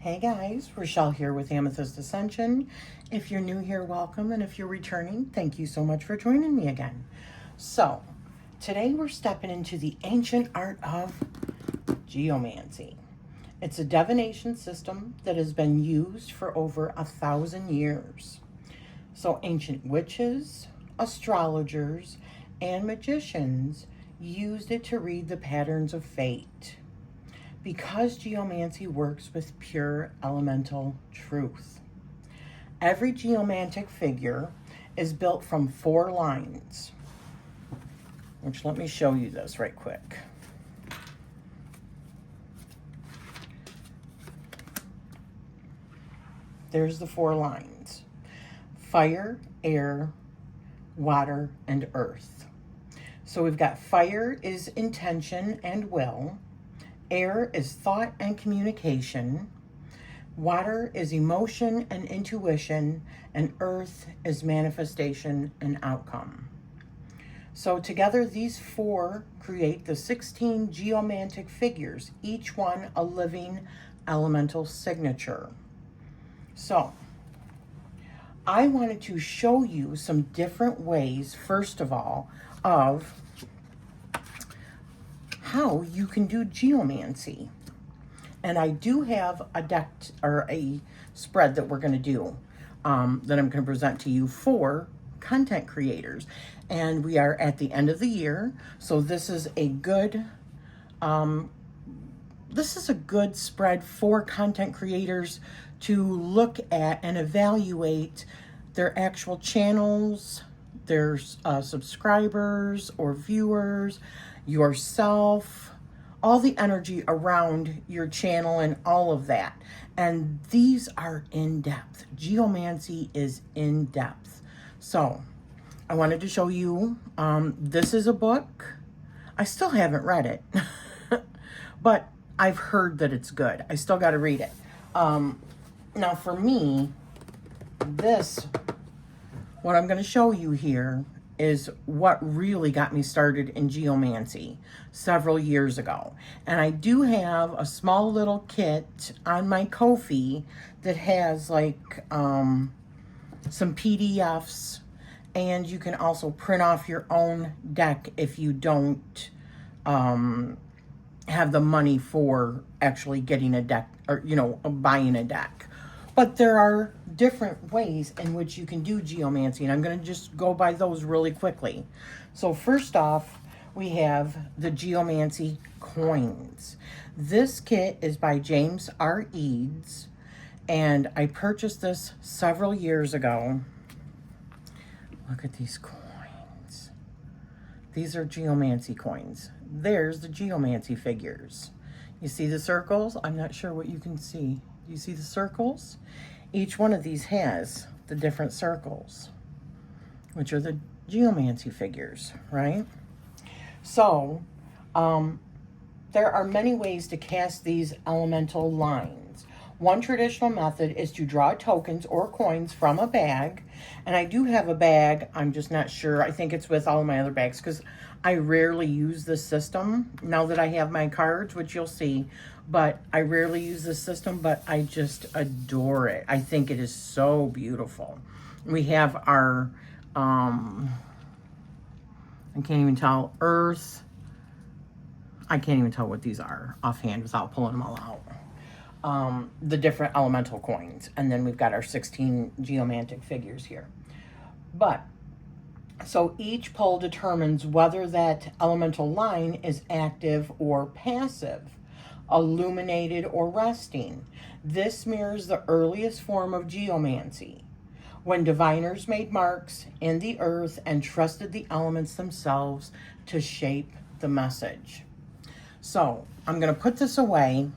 Hey guys, Rochelle here with Amethyst Ascension. If you're new here, welcome, and if you're returning, thank you so much for joining me again. So, today we're stepping into the ancient art of geomancy. It's a divination system that has been used for over 1,000 years. So ancient witches, astrologers, and magicians used it to read the patterns of fate. Because geomancy works with pure elemental truth. Every geomantic figure is built from 4 lines, which let me show you this right quick. There's the 4 lines: fire, air, water, and earth. So we've got fire is intention and will. Air is thought and communication. Water is emotion and intuition. And earth is manifestation and outcome. So together these 4 create the 16 geomantic figures, each one a living elemental signature. So I wanted to show you some different ways, first of all, of how you can do geomancy. And I do have a deck or a spread that we're going to do that I'm going to present to you for content creators. And we are at the end of the year, so this is a good spread for content creators to look at and evaluate their actual channels, their subscribers or viewers, yourself, all the energy around your channel and all of that. And these are in depth. Geomancy is in depth. So I wanted to show you, this is a book. I still haven't read it, but I've heard that it's good. I still got to read it. Now for me, what I'm going to show you here is what really got me started in geomancy several years ago. And I do have a small little kit on my Ko-fi that has like some PDFs, and you can also print off your own deck if you don't have the money for actually getting a deck or, buying a deck. But there are different ways in which you can do geomancy, and I'm going to just go by those really quickly. So first off, we have the geomancy coins. This kit is by James R. Eads, and I purchased this several years ago. Look at these coins. These are geomancy coins. There's the geomancy figures. You see the circles? I'm not sure what you can see. You see the circles? Each one of these has the different circles, which are the geomancy figures, right? So, there are many ways to cast these elemental lines. One traditional method is to draw tokens or coins from a bag. And I do have a bag. I'm just not sure. I think it's with all of my other bags because I rarely use this system now that I have my cards, which you'll see. But I rarely use this system, but I just adore it. I think it is so beautiful. We have our, I can't even tell, earth. I can't even tell what these are offhand without pulling them all out. The different elemental coins. And then we've got our 16 geomantic figures here. But, so each pull determines whether that elemental line is active or passive, illuminated or resting. This mirrors the earliest form of geomancy, when diviners made marks in the earth and trusted the elements themselves to shape the message. So I'm going to put this away,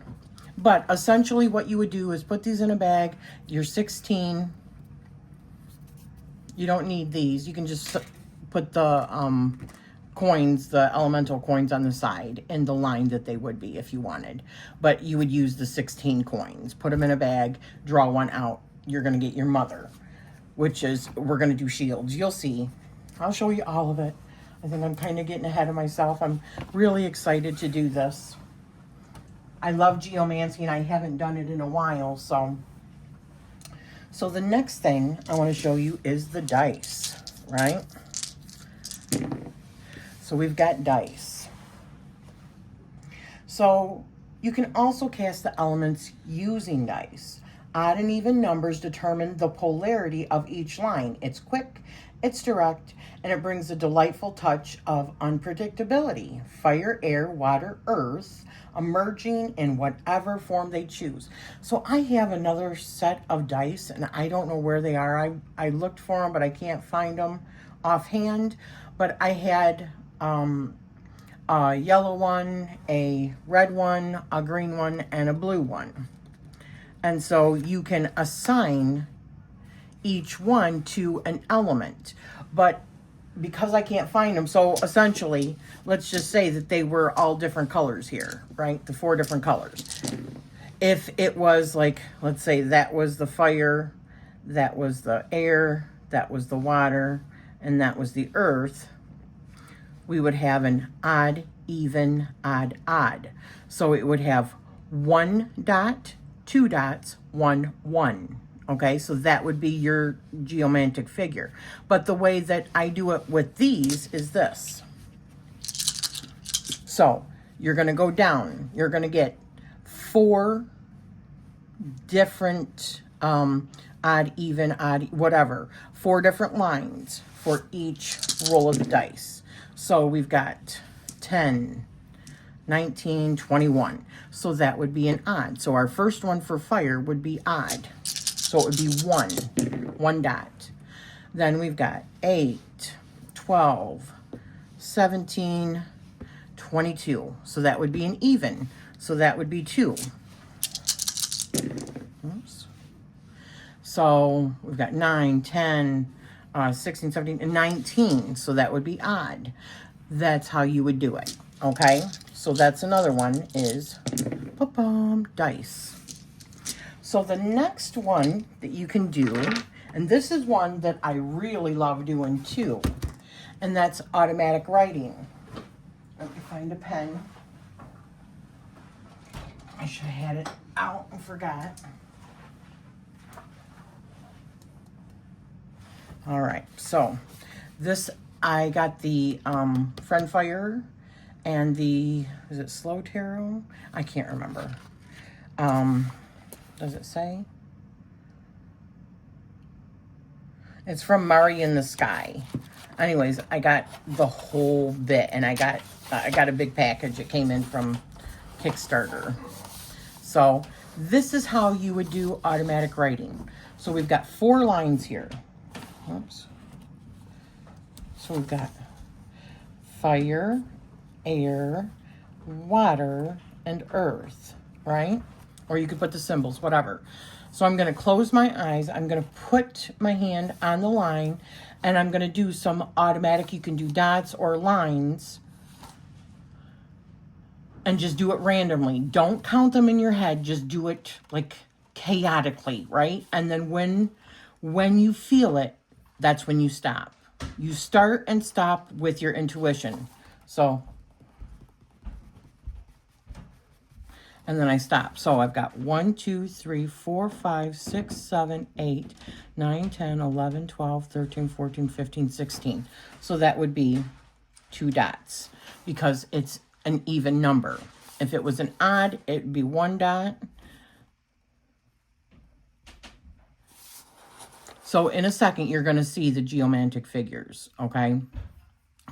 but essentially what you would do is put these in a bag. You're 16. You don't need these. You can just put the coins, the elemental coins on the side in the line that they would be if you wanted. But you would use the 16 coins. Put them in a bag, draw one out. You're going to get your mother, which is, we're going to do shields. You'll see. I'll show you all of it. I think I'm kind of getting ahead of myself. I'm really excited to do this. I love geomancy and I haven't done it in a while. So the next thing I want to show you is the dice, right? So we've got dice. So you can also cast the elements using dice. Odd and even numbers determine the polarity of each line. It's quick, it's direct, and it brings a delightful touch of unpredictability. Fire, air, water, earth, emerging in whatever form they choose. So I have another set of dice, and I don't know where they are. I looked for them, but I can't find them offhand. But I had a yellow one, a red one, a green one, and a blue one. And so you can assign each one to an element. But because I can't find them, so essentially, let's just say that they were all different colors here, right? The 4 different colors. If it was like, let's say that was the fire, that was the air, that was the water, and that was the earth, we would have an odd, even, odd, odd. So it would have 1 dot, 2 dots, 1, 1. Okay, so that would be your geomantic figure. But the way that I do it with these is this. So you're going to go down. You're going to get 4 different odd, even, odd, whatever. 4 different lines for each roll of the dice. So we've got 10, 19, 21. So that would be an odd. So our first one for fire would be odd. So it would be 1 dot. Then we've got 8, 12, 17, 22. So that would be an even. So that would be 2. Oops. So we've got 9, 10, 16, 17, and 19. So that would be odd. That's how you would do it. Okay? So that's another one is dice. So the next one that you can do, and this is one that I really love doing too, and that's automatic writing. Let me find a pen. I should have had it out and forgot. All right, so this, I got the Friend Fire and the, is it Slow Tarot? I can't remember. Does it say? It's from Mari in the Sky. Anyways, I got the whole bit, and I got a big package. It came in from Kickstarter. So this is how you would do automatic writing. So we've got 4 lines here. Oops. So we've got fire, air, water, and earth, right? Or you could put the symbols, whatever. So I'm going to close my eyes. I'm going to put my hand on the line, and I'm going to do some automatic. You can do dots or lines, and just do it randomly. Don't count them in your head. Just do it like chaotically, right? And then when you feel it, that's when you stop. You start and stop with your intuition. So, and then I stop. So I've got 1, 2, 3, 4, 5, 6, 7, 8, 9, 10, 11, 12, 13, 14, 15, 16. So that would be 2 dots because it's an even number. If it was an odd, it would be 1 dot. So in a second, you're going to see the geomantic figures, okay?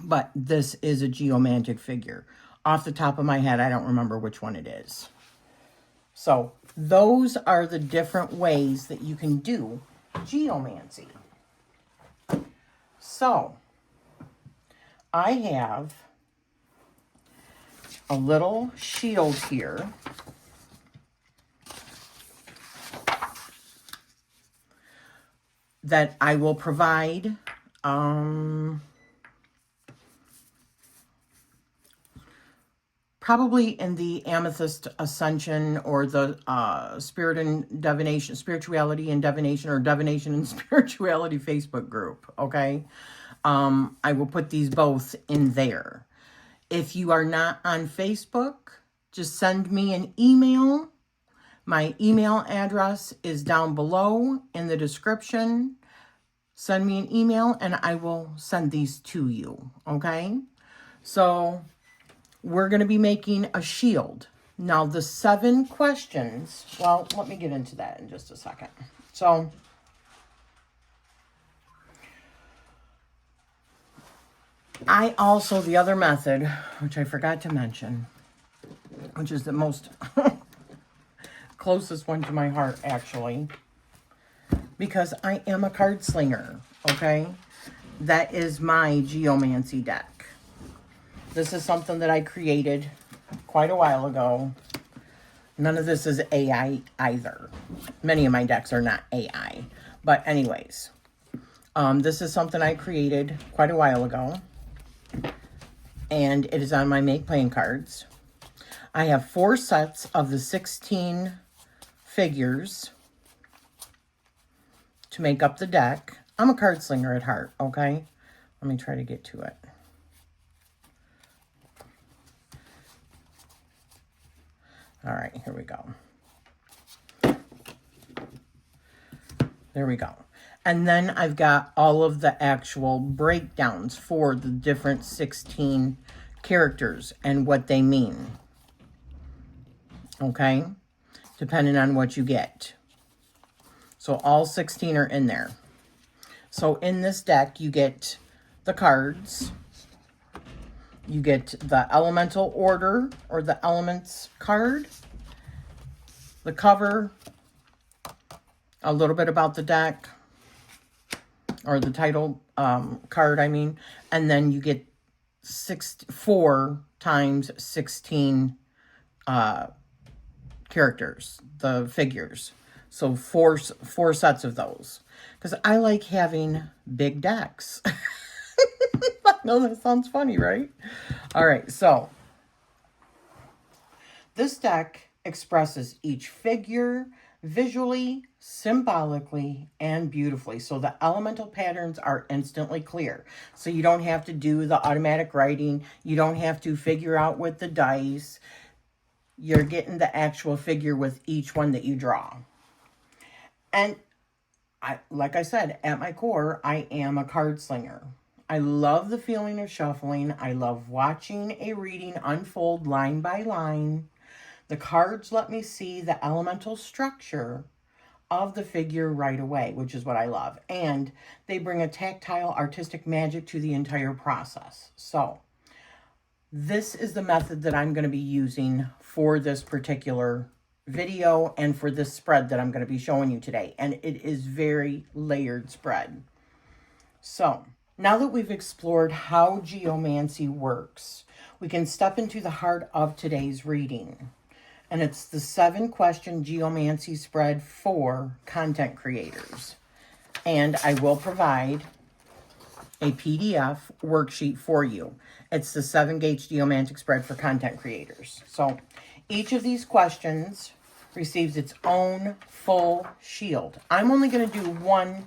But this is a geomantic figure. Off the top of my head, I don't remember which one it is. So those are the different ways that you can do geomancy. So I have a little shield here. That I will provide probably in the Amethyst Ascension or the Spirit and Divination, Spirituality and Divination, or Divination and Spirituality Facebook group, okay? I will put these both in there. If you are not on Facebook, just send me an email. My email address is down below in the description. Send me an email and I will send these to you, okay? So we're going to be making a shield. Now the 7 questions, well, let me get into that in just a second. So I also, the other method, which I forgot to mention, which is the most closest one to my heart, actually, because I am a card slinger, okay? That is my Geomancy deck. This is something that I created quite a while ago. None of this is AI either. Many of my decks are not AI. But anyways, this is something I created quite a while ago. And it is on my Make Playing cards. I have 4 sets of the 16 figures to make up the deck. I'm a card slinger at heart, okay? Let me try to get to it. All right, here we go. There we go. And then I've got all of the actual breakdowns for the different 16 characters and what they mean. Okay? Depending on what you get. So all 16 are in there. So in this deck, you get the cards. You get the elemental order or the elements card. The cover. A little bit about the deck. Or the title card, I mean. And then you get 4 times 16 characters, the figures. So four sets of those. Because I like having big decks. I know that sounds funny, right? All right, so this deck expresses each figure visually, symbolically, and beautifully. So the elemental patterns are instantly clear. So you don't have to do the automatic writing. You don't have to figure out with the dice. You're getting the actual figure with each one that you draw. And like I said, at my core, I am a card slinger. I love the feeling of shuffling. I love watching a reading unfold line by line. The cards let me see the elemental structure of the figure right away, which is what I love. And they bring a tactile artistic magic to the entire process. So this is the method that I'm going to be using for this particular video and for this spread that I'm going to be showing you today. And it is very layered spread. So now that we've explored how geomancy works, we can step into the heart of today's reading. And it's the 7-question geomancy spread for content creators. And I will provide a PDF worksheet for you. It's the 7-gauge geomantic spread for content creators. So each of these questions receives its own full shield. I'm only going to do one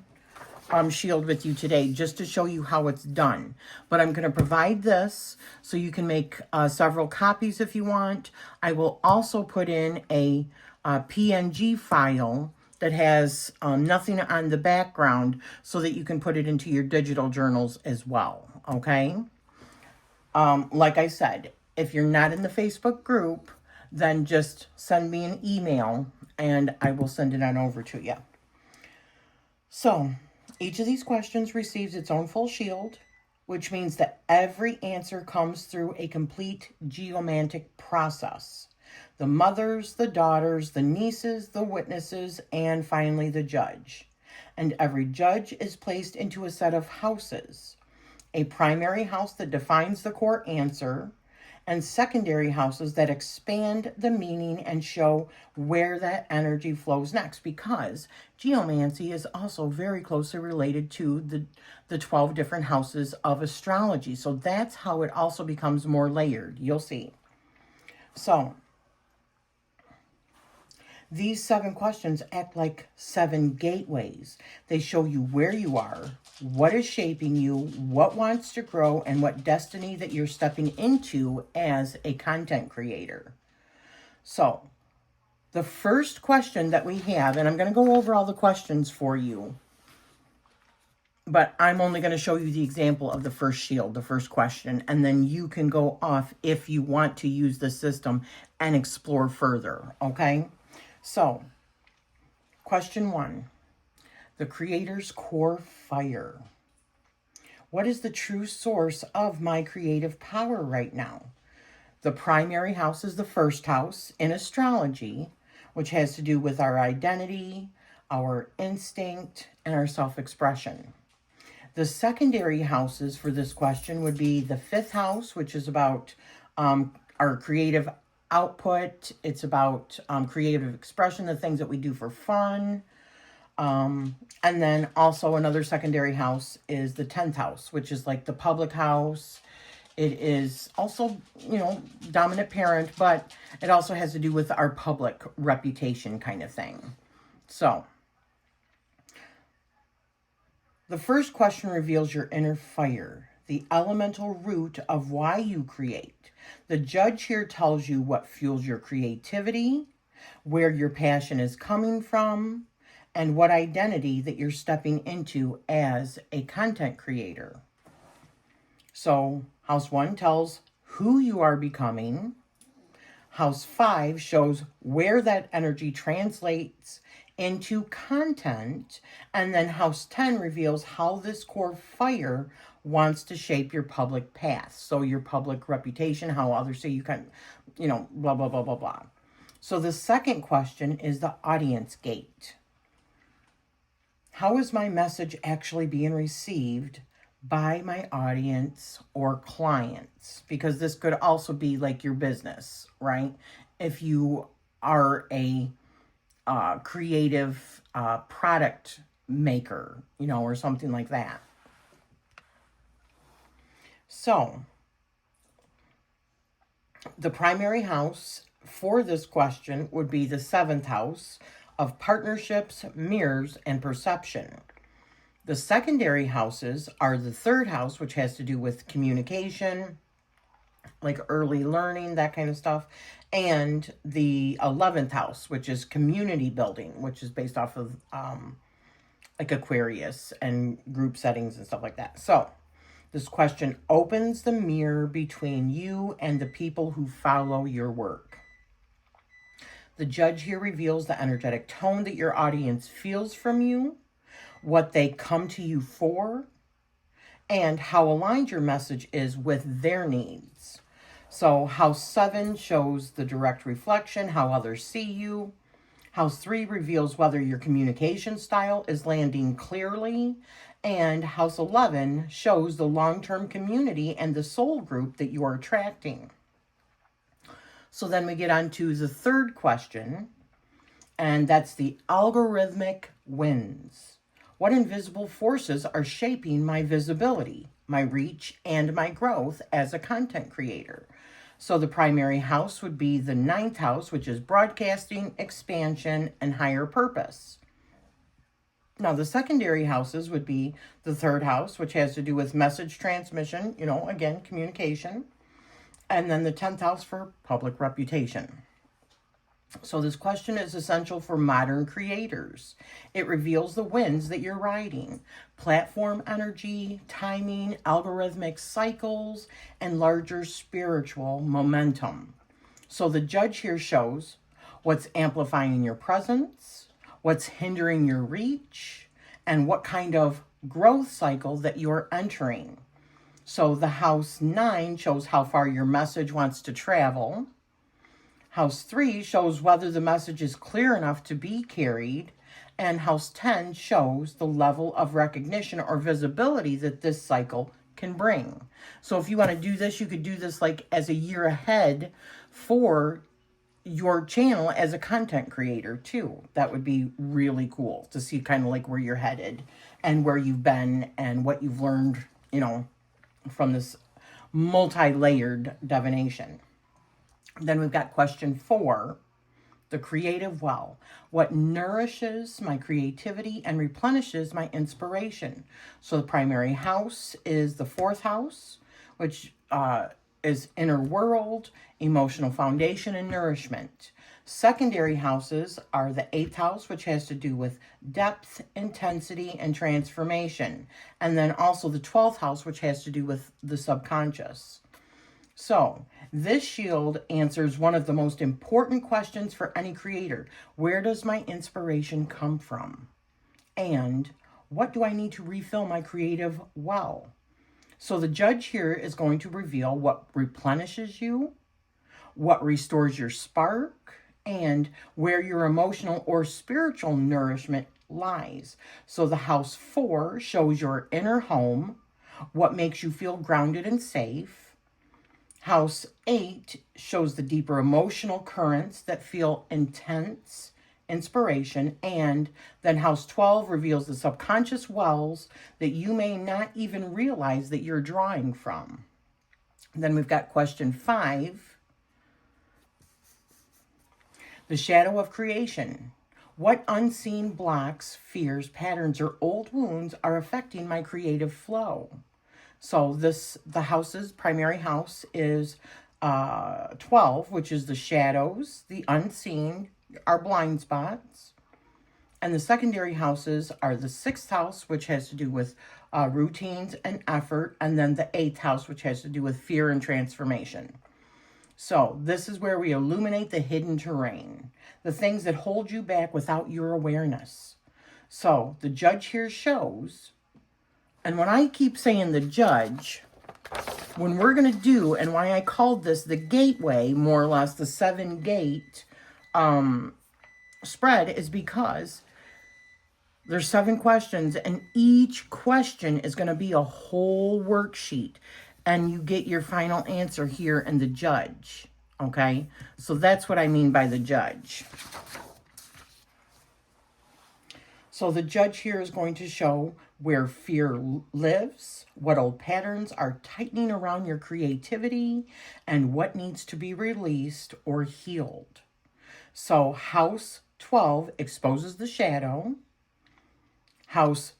shield with you today just to show you how it's done. But I'm going to provide this so you can make several copies if you want. I will also put in a PNG file that has nothing on the background so that you can put it into your digital journals as well, okay? Like I said, if you're not in the Facebook group, then just send me an email and I will send it on over to you. So each of these questions receives its own full shield, which means that every answer comes through a complete geomantic process. The mothers, the daughters, the nieces, the witnesses, and finally the judge. And every judge is placed into a set of houses. A primary house that defines the core answer, and secondary houses that expand the meaning and show where that energy flows next, because geomancy is also very closely related to the 12 different houses of astrology. So that's how it also becomes more layered. You'll see. So these 7 questions act like 7 gateways. They show you where you are, what is shaping you, what wants to grow, and what destiny that you're stepping into as a content creator. So the first question that we have, and I'm going to go over all the questions for you, but I'm only going to show you the example of the first shield, the first question, and then you can go off if you want to use the system and explore further, okay? So, question 1, the creator's core fire. What is the true source of my creative power right now? The primary house is the first house in astrology, which has to do with our identity, our instinct, and our self-expression. The secondary houses for this question would be the 5th house, which is about our creative output. It's about creative expression, the things that we do for fun. And then also another secondary house is the 10th house, which is like the public house. It is also, dominant parent, but it also has to do with our public reputation kind of thing. So, the first question reveals your inner fire, the elemental root of why you create. The judge here tells you what fuels your creativity, where your passion is coming from, and what identity that you're stepping into as a content creator. So, House 1 tells who you are becoming. House 5 shows where that energy translates into content, and then House 10 reveals how this core fire wants to shape your public path. So your public reputation, how others say you can, blah, blah, blah, blah, blah. So the second question is the audience gate. How is my message actually being received by my audience or clients? Because this could also be like your business, right? If you are a creative product maker, or something like that. So, the primary house for this question would be the 7th house of partnerships, mirrors, and perception. The secondary houses are the 3rd house, which has to do with communication, like early learning, that kind of stuff, and the 11th house, which is community building, which is based off of like Aquarius and group settings and stuff like that. So this question opens the mirror between you and the people who follow your work. The judge here reveals the energetic tone that your audience feels from you, what they come to you for, and how aligned your message is with their needs. So House 7 shows the direct reflection, how others see you. House 3 reveals whether your communication style is landing clearly. And House 11 shows the long-term community and the soul group that you are attracting. So then we get on to the 3rd question, and that's the algorithmic winds. What invisible forces are shaping my visibility, my reach, and my growth as a content creator? So the primary house would be the 9th house, which is broadcasting, expansion, and higher purpose. Now, the secondary houses would be the 3rd house, which has to do with message transmission, again, communication. And then the 10th house for public reputation. So this question is essential for modern creators. It reveals the winds that you're riding, platform energy, timing, algorithmic cycles, and larger spiritual momentum. So the judge here shows what's amplifying your presence, what's hindering your reach, and what kind of growth cycle that you're entering. So the House 9 shows how far your message wants to travel. House 3 shows whether the message is clear enough to be carried. And House 10 shows the level of recognition or visibility that this cycle can bring. So if you want to do this, you could do this like as a year ahead for your channel as a content creator too. That would be really cool to see kind of like where you're headed and where you've been and what you've learned, from this multi-layered divination. Then we've got question 4, the creative well. What nourishes my creativity and replenishes my inspiration? So the primary house is the 4th house, which is inner world, emotional foundation, and nourishment. Secondary houses are the 8th house, which has to do with depth, intensity, and transformation. And then also the 12th house, which has to do with the subconscious. So, this shield answers one of the most important questions for any creator. Where does my inspiration come from? And what do I need to refill my creative well? So the judge here is going to reveal what replenishes you, what restores your spark, and where your emotional or spiritual nourishment lies. So the house 4 shows your inner home, what makes you feel grounded and safe. House 8 shows the deeper emotional currents that feel intense inspiration. And then house 12 reveals the subconscious wells that you may not even realize that you're drawing from. Then we've got question 5. The shadow of creation. What unseen blocks, fears, patterns, or old wounds are affecting my creative flow? So the house's primary house is 12, which is the shadows, the unseen, our blind spots. And the secondary houses are the 6th house, which has to do with routines and effort. And then the 8th house, which has to do with fear and transformation. So this is where we illuminate the hidden terrain, the things that hold you back without your awareness. So the judge here shows, and when I keep saying the judge, when we're going to do, and why I called this the gateway, more or less the 7-gate spread, is because there's 7 questions, and each question is going to be a whole worksheet. And you get your final answer here in the judge, okay? So that's what I mean by the judge. So the judge here is going to show where fear lives, what old patterns are tightening around your creativity, and what needs to be released or healed. So house 12 exposes the shadow. House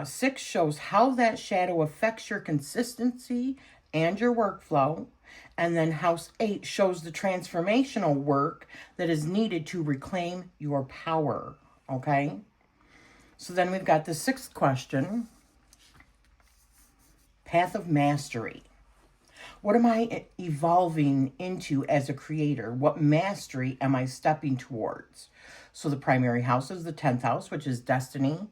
6 shows how that shadow affects your consistency and your workflow. And then house 8 shows the transformational work that is needed to reclaim your power. Okay? So then we've got the 6th question. Path of mastery. What am I evolving into as a creator? What mastery am I stepping towards? So the primary house is the 10th house, which is destiny,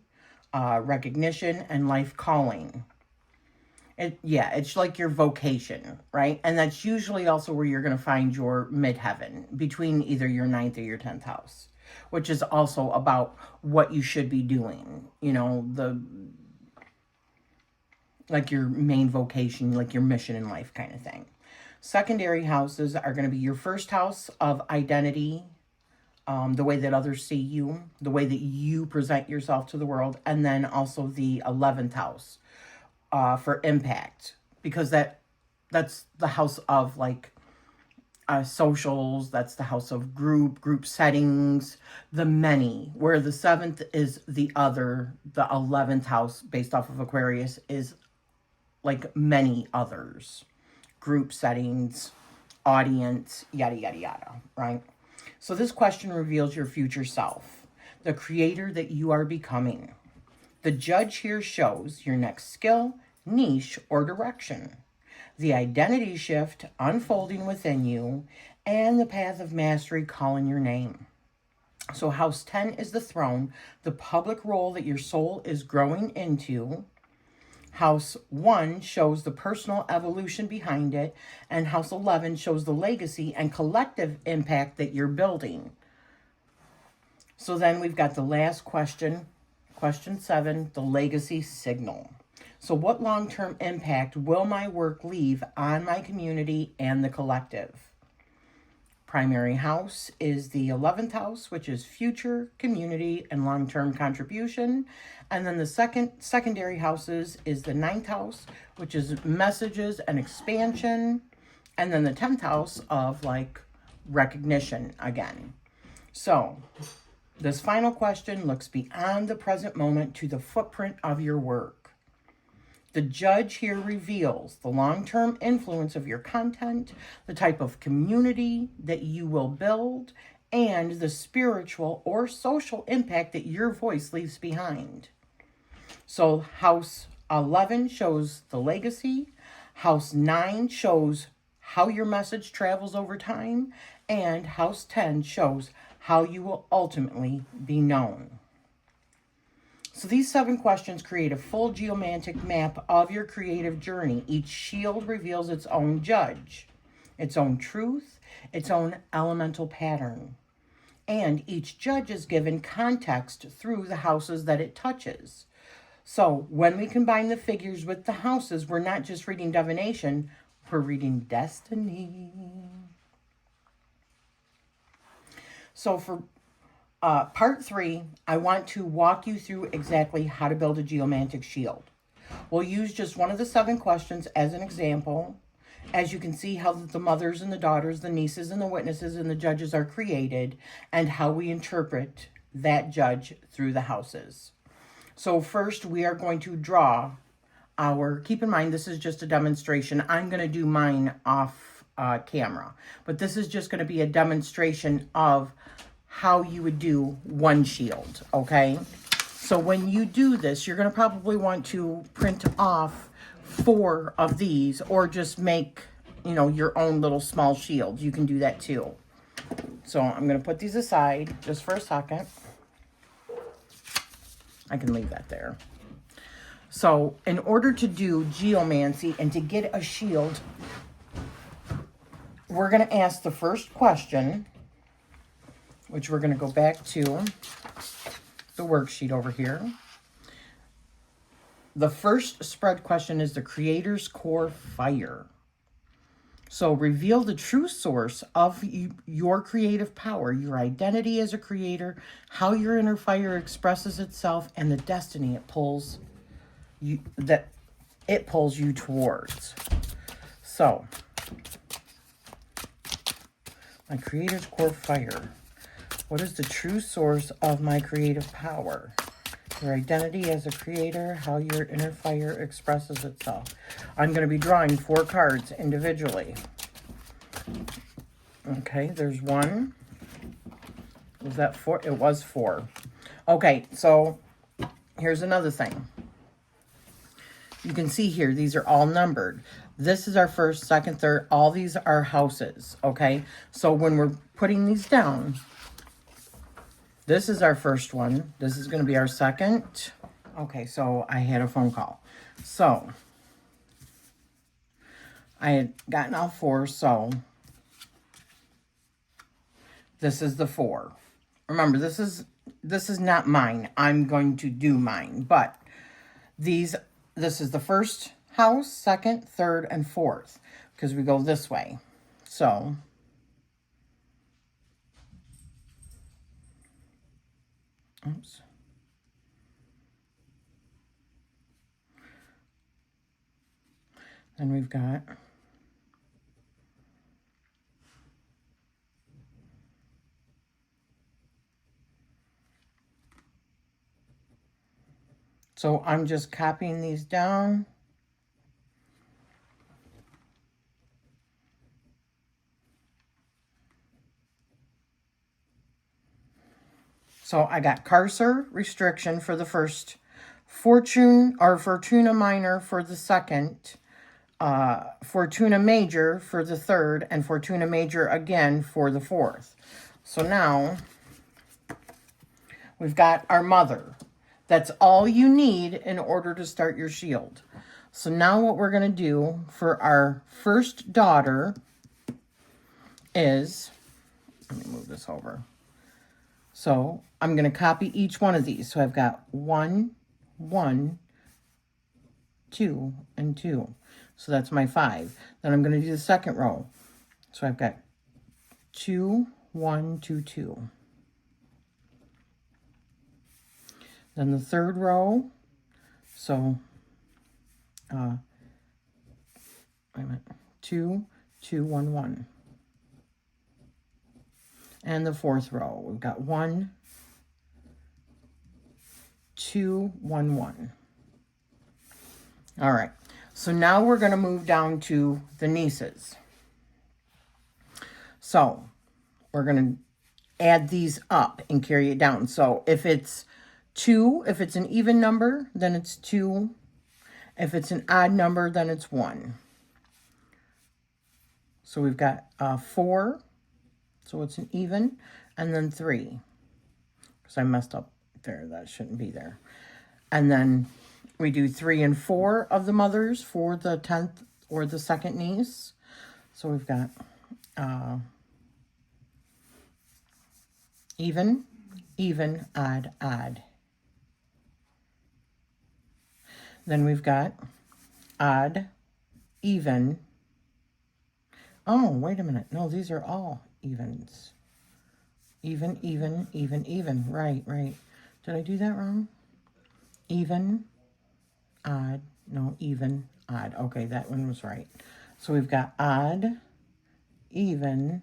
recognition, and life calling. It's like your vocation, right? And that's usually also where you're going to find your midheaven, between either your 9th or your 10th house, which is also about what you should be doing, like your main vocation, like your mission in life kind of thing. Secondary houses are going to be your 1st house of identity, the way that others see you, the way that you present yourself to the world, and then also the 11th house for impact, because that's the house of socials, that's the house of group settings, the many, where the 7th is the 11th house based off of Aquarius is like many others, group settings, audience, yada, yada, yada, right? So this question reveals your future self, the creator that you are becoming. The judge here shows your next skill, niche, or direction, the identity shift unfolding within you, and the path of mastery calling your name. So house 10 is the throne, the public role that your soul is growing into. House 1 shows the personal evolution behind it, and house 11 shows the legacy and collective impact that you're building. So then we've got the last question, question 7, the legacy signal. So what long-term impact will my work leave on my community and the collective? Primary house is the 11th house, which is future, community, and long-term contribution. And then the secondary houses is the 9th house, which is messages and expansion. And then the 10th house of recognition again. So this final question looks beyond the present moment to the footprint of your work. The judge here reveals the long-term influence of your content, the type of community that you will build, and the spiritual or social impact that your voice leaves behind. So house 11 shows the legacy, house 9 shows how your message travels over time, and house 10 shows how you will ultimately be known. So these 7 questions create a full geomantic map of your creative journey. Each shield reveals its own judge, its own truth, its own elemental pattern. And each judge is given context through the houses that it touches. So when we combine the figures with the houses, we're not just reading divination, we're reading destiny. So for part 3, I want to walk you through exactly how to build a geomantic shield. We'll use just one of the 7 questions as an example. As you can see how the mothers and the daughters, the nieces and the witnesses and the judges are created, and how we interpret that judge through the houses. So first we are going to draw our, keep in mind this is just a demonstration. I'm going to do mine off camera, but this is just going to be a demonstration of how you would do one shield, okay? So when you do this, you're going to probably want to print off 4 of these, or just make, you know, your own little small shield. You can do that too. So I'm going to put these aside just for a second. I can leave that there. So in order to do geomancy and to get a shield, we're going to ask the first question, which we're going to go back to the worksheet over here. The first spread question is the creator's core fire. So reveal the true source of your creative power, your identity as a creator, how your inner fire expresses itself, and the destiny it pulls you towards. So, my creator's core fire. What is the true source of my creative power? Your identity as a creator, how your inner fire expresses itself. I'm going to be drawing 4 cards individually. Okay, there's 1. Was that 4? It was 4. Okay, so here's another thing. You can see here, these are all numbered. This is our first, second, third. All these are houses, okay? So when we're putting these down, this is our first one. This is going to be our second. Okay, so I had a phone call. So I had gotten all 4, so this is the 4. Remember, this is not mine. I'm going to do mine, but this is the first house, second, third, and fourth, because we go this way. So oops. Then we've got so I'm just copying these down. So I got Cursor Restriction for the first, Fortuna Minor for the second, Fortuna Major for the third, and Fortuna Major again for the fourth. So now we've got our mother. That's all you need in order to start your shield. So now what we're going to do for our first daughter is, let me move this over. So I'm going to copy each one of these. So I've got 1, 1, 2, and 2. So that's my 5. Then I'm going to do the second row. So I've got 2, 1, 2, 2. Then the third row. So, wait a minute. 2, 2, 1, 1. And the fourth row, we've got 1, 2, 1, 1. All right. So now we're going to move down to the nieces. So we're going to add these up and carry it down. So if it's 2, if it's an even number, then it's 2. If it's an odd number, then it's 1. So we've got 4, so it's an even, and then 3. Because I messed up there, that shouldn't be there. And then we do 3 and 4 of the mothers for the 10th or the second niece. So we've got even, even, odd, odd. Then we've got odd, even. Oh, wait a minute. No, these are all evens. Even, even, even, even. Right, right. Did I do that wrong? Even, odd. No, even, odd. Okay, that one was right. So we've got odd, even,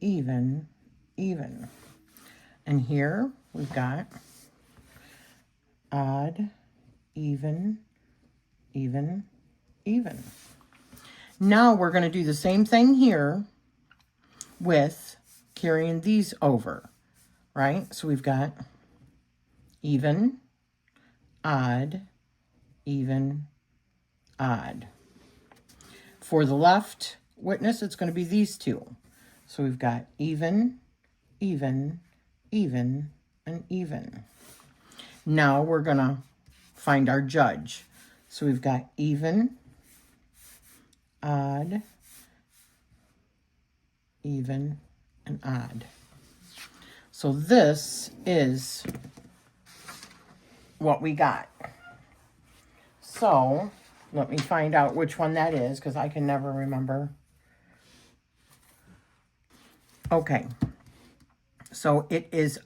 even, even. And here we've got odd, even, even, even. Now we're going to do the same thing here with carrying these over, right? So we've got even, odd, even, odd. For the left witness, it's going to be these two. So we've got even, even, even, and even. Now we're going to find our judge. So we've got even, odd, even, and odd. So this is what we got. So let me find out which one that is, because I can never remember. Okay. So it is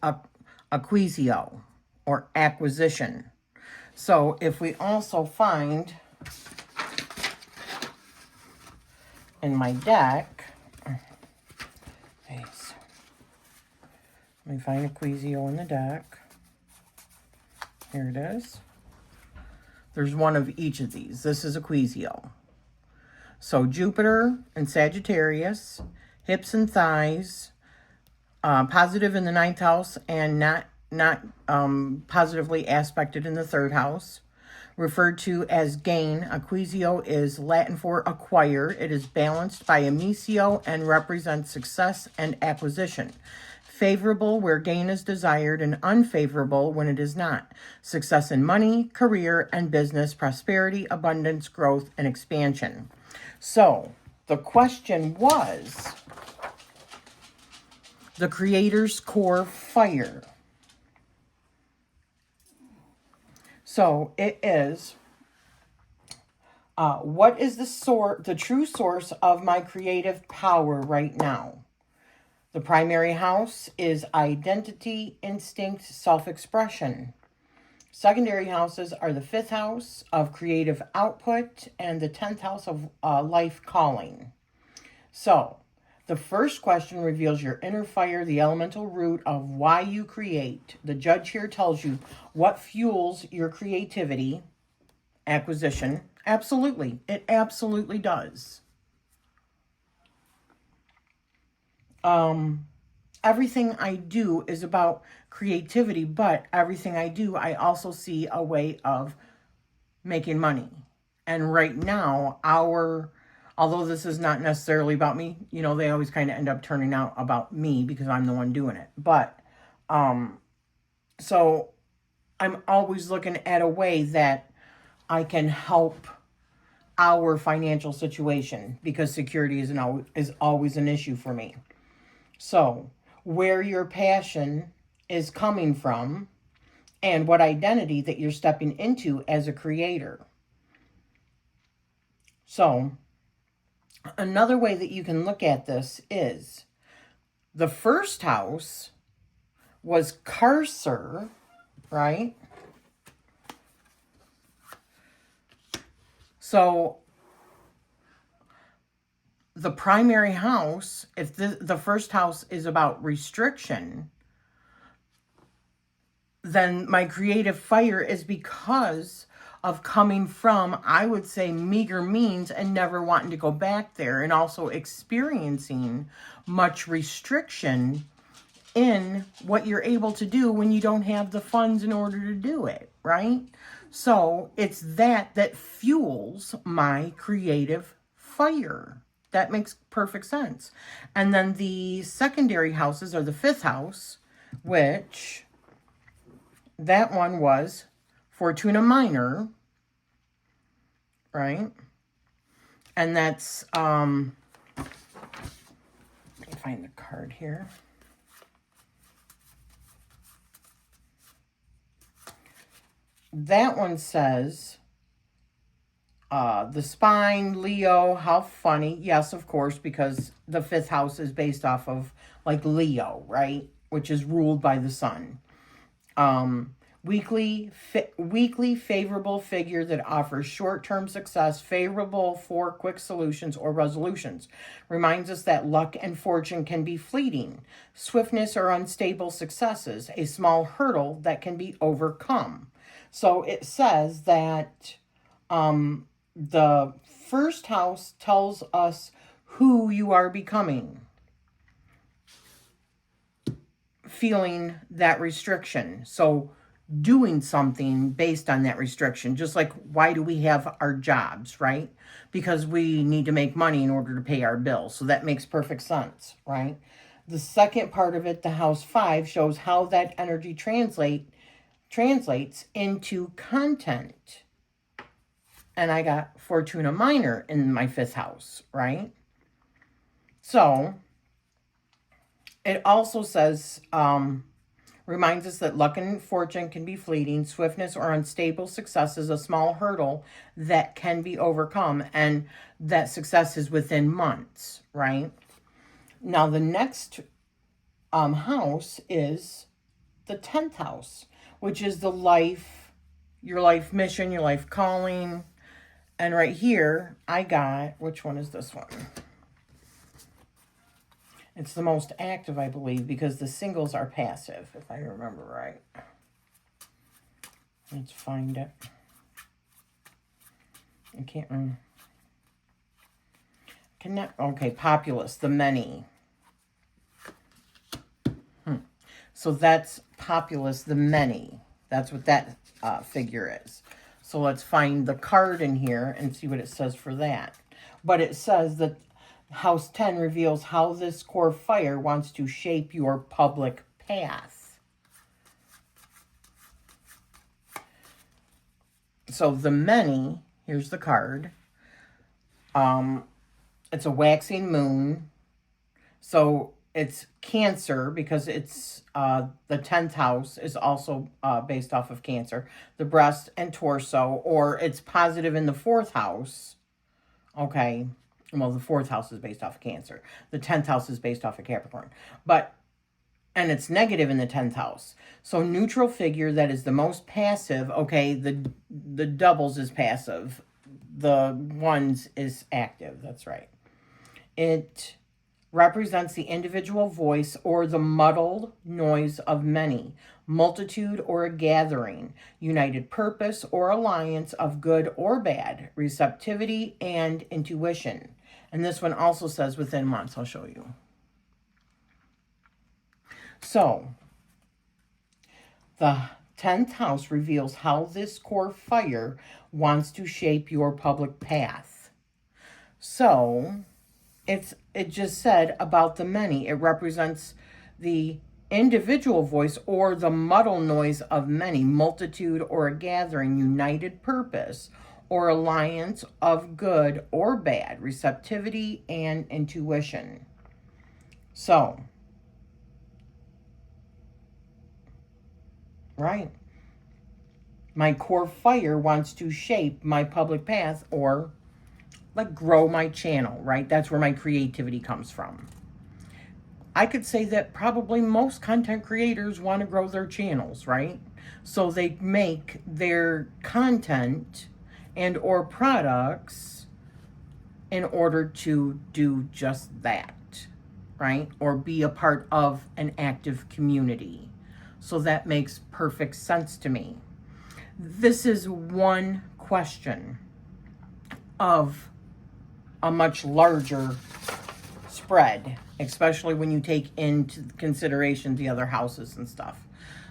acquisio, or acquisition. So if we also find in my deck, let me find acquisio in the deck. Here it is. There's one of each of these. This is acquisio. So Jupiter and Sagittarius, hips and thighs, positive in the 9th house and not positively aspected in the 3rd house. Referred to as gain, acquisio is Latin for acquire. It is balanced by amisio and represents success and acquisition. Favorable where gain is desired and unfavorable when it is not. Success in money, career, and business, prosperity, abundance, growth, and expansion. So the question was the Creator's core fire. So it is, what is the true source of my creative power right now? The primary house is identity, instinct, self-expression. Secondary houses are the 5th house of creative output and the 10th house of life calling. So the first question reveals your inner fire, the elemental root of why you create. The judge here tells you what fuels your creativity, acquisition. Absolutely. It absolutely does. Everything I do is about creativity, but everything I do, I also see a way of making money. And right now, although this is not necessarily about me, you know, they always kind of end up turning out about me because I'm the one doing it. But, so I'm always looking at a way that I can help our financial situation because security is always an issue for me. So where your passion is coming from and what identity that you're stepping into as a creator. So another way that you can look at this is the 1st house was cursor, right? So the primary house, if the 1st house is about restriction, then my creative fire is because of coming from, I would say, meager means and never wanting to go back there, and also experiencing much restriction in what you're able to do when you don't have the funds in order to do it, right? So it's that fuels my creative fire. That makes perfect sense. And then the secondary houses are the fifth house, which that one was Fortuna Minor, right? And that's, let me find the card here. That one says, the spine, Leo, how funny. Yes, of course, because the fifth house is based off of like Leo, right? Which is ruled by the sun. Weekly favorable figure that offers short-term success, favorable for quick solutions or resolutions. Reminds us that luck and fortune can be fleeting. Swiftness or unstable successes, a small hurdle that can be overcome. So it says that the first house tells us who you are becoming. Feeling that restriction. So doing something based on that restriction. Just like, why do we have our jobs, right? Because we need to make money in order to pay our bills. So that makes perfect sense, right? The second part of it, the house 5, shows how that energy translates into content. And I got Fortuna Minor in my 5th house, right? So it also says, reminds us that luck and fortune can be fleeting. Swiftness or unstable success is a small hurdle that can be overcome, and that success is within months, right? Now, the next house is the 10th house, which is the life, your life mission, your life calling. And right here, I got, which one is this one? It's the most active, I believe, because the singles are passive, if I remember right. Let's find it. I can't remember. Okay, populace, the many. So that's populace, the many. That's what that figure is. So let's find the card in here and see what it says for that. But it says that House 10 reveals how this core fire wants to shape your public path. So the many, here's the card. It's a waxing moon. So it's Cancer because it's the 10th house is also based off of Cancer. The breast and torso, or it's positive in the 4th house. Okay. Well, the 4th house is based off of Cancer. The 10th house is based off of Capricorn. And it's negative in the 10th house. So neutral figure that is the most passive. Okay, the doubles is passive. The ones is active. That's right. It represents the individual voice or the muddled noise of many, multitude or a gathering, united purpose or alliance of good or bad, receptivity and intuition. And this one also says within months. I'll show you. So, the 10th house reveals how this core fire wants to shape your public path. So, it just said about the many. It represents the individual voice or the muddled noise of many, multitude or a gathering, united purpose or alliance of good or bad, receptivity and intuition. So, right. My core fire wants to shape my public path or like grow my channel, right? That's where my creativity comes from. I could say that probably most content creators want to grow their channels, right? So they make their content and or products in order to do just that, right? Or be a part of an active community. So that makes perfect sense to me. This is one question of a much larger spread, especially when you take into consideration the other houses and stuff.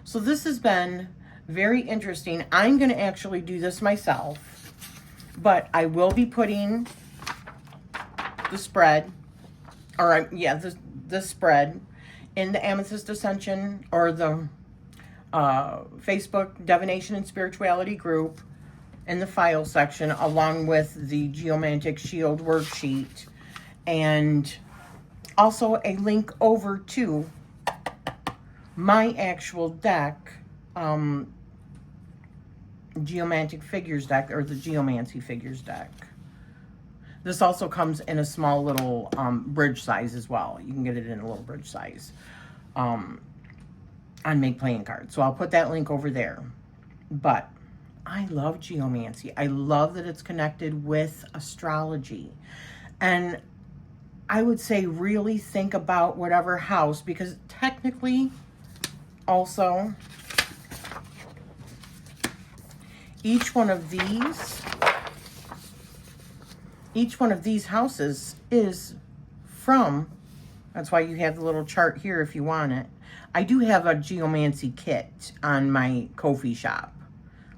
So this has been very interesting. I'm going to actually do this myself, but I will be putting the spread, or yeah, the spread in the Amethyst Ascension or the Facebook Divination and Spirituality group in the file section, along with the Geomantic Shield worksheet, and also a link over to my actual deck, Geomantic Figures deck, or the Geomancy Figures deck. This also comes in a small little bridge size as well. You can get it in a little bridge size on Make Playing Cards. So I'll put that link over there. But I love Geomancy. I love that it's connected with astrology. And I would say really think about whatever house, because technically also each one of these houses is from, that's why you have the little chart here if you want it. I do have a Geomancy kit on my Ko-fi shop.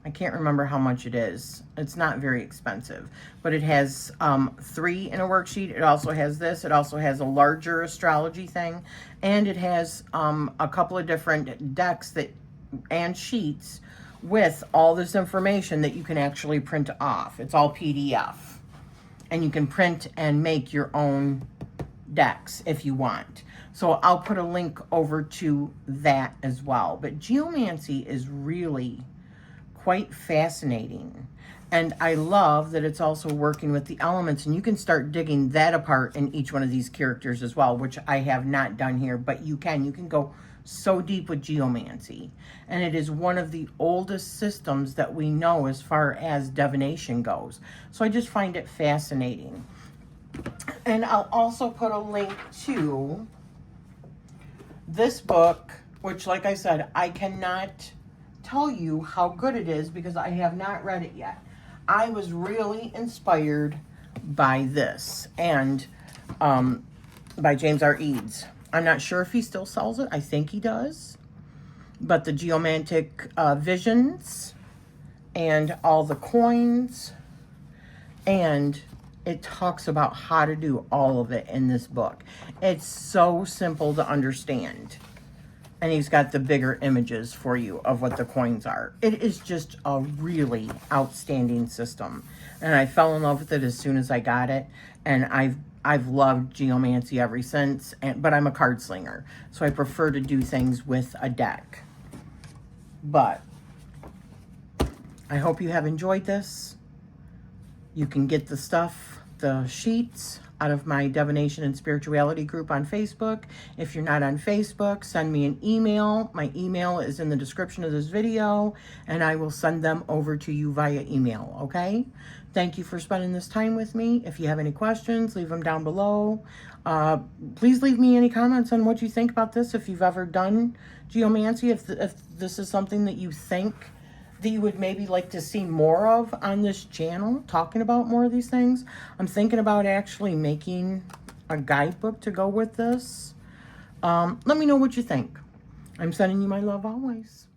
I can't remember how much it is. It's not very expensive, but it has 3 in a worksheet. It also has this. It also has a larger astrology thing, and it has a couple of different decks and sheets with all this information that you can actually print off. It's all PDF, and you can print and make your own decks if you want. So I'll put a link over to that as well. But Geomancy is really quite fascinating, and I love that it's also working with the elements, and you can start digging that apart in each one of these characters as well, which I have not done here, but you can go so deep with Geomancy, and it is one of the oldest systems that we know as far as divination goes. So I just find it fascinating. And I'll also put a link to this book, which, like I said, I cannot tell you how good it is because I have not read it yet. I was really inspired by this, and by James R. Eads. I'm not sure if he still sells it. I think he does. But the Geomantic visions and all the coins, and it talks about how to do all of it in this book. It's so simple to understand. And he's got the bigger images for you of what the coins are. It is just a really outstanding system. And I fell in love with it as soon as I got it. And I've loved Geomancy ever since. But I'm a card slinger, so I prefer to do things with a deck. But I hope you have enjoyed this. You can get the stuff, the sheets, out of my Divination and Spirituality group on Facebook. If you're not on Facebook, send me an email. My email is in the description of this video, and I will send them over to you via email, okay? Thank you for spending this time with me. If you have any questions, leave them down below. Please leave me any comments on what you think about this. If you've ever done Geomancy, if this is something that you think that you would maybe like to see more of on this channel, talking about more of these things. I'm thinking about actually making a guidebook to go with this. Let me know what you think. I'm sending you my love always.